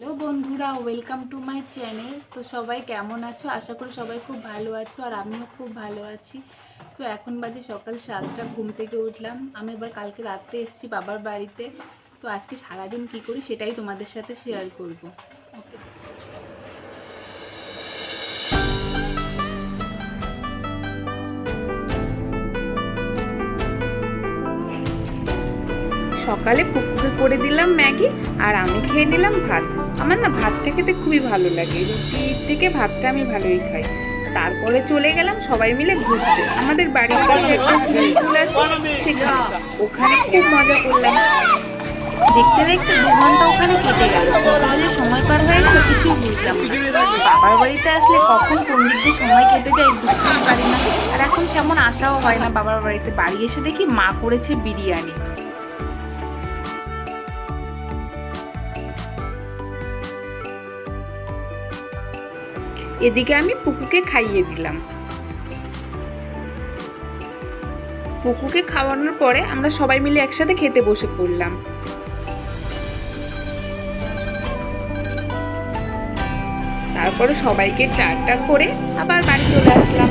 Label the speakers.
Speaker 1: Hello বন্ধুরা, welcome to my channel. তো সবাই কেমন আছো? আশা করি সবাই খুব ভালো আছো, আর আমিও খুব ভালো আছি। তো এখন বাজে সকাল 7টা, ঘুম থেকে উঠলাম। আমি এবার কালকে রাতে এসেছি বাবার বাড়িতে। তো আজকে সারাদিন কি করি সেটাই তোমাদের সাথে শেয়ার করব। ওকে, সকালে পুকুরে করে দিলাম ম্যাগি, আর আমি খেয়ে নিলাম ভাত। আমার না ভাতটা খেতে খুবই ভালো লাগে, রুটির থেকে ভাতটা আমি ভালোই খাই। তারপরে চলে গেলাম সবাই মিলে ঘুরতে। আমাদের বাড়ির পাশে একটা সুইমিং পুল আছে, সেখানে ওখানে খুব মজা করলাম। দেখতে দেখতে 2 ঘন্টা ওখানে কেটে গেল। কখন যে সময় পার হয়ে গেল কিছুই বুঝলাম না। বাবার বাড়িতে আসলে কখন কোন দিক দিয়ে সময় কেটে যায় বুঝতেই পারি না। আর এখন সেমন আসাও হয় না বাবার বাড়িতে। বাড়ি এসে দেখি মা করেছে বিরিয়ানি। এদিকে আমি পুকুকে খাইয়ে দিলাম। পুকুকে খাওয়ানোর পরে আমরা সবাই মিলে একসাথে খেতে বসে পড়লাম। তারপরে সবাইকে টাটা করে আবার বাড়ি চলে আসলাম।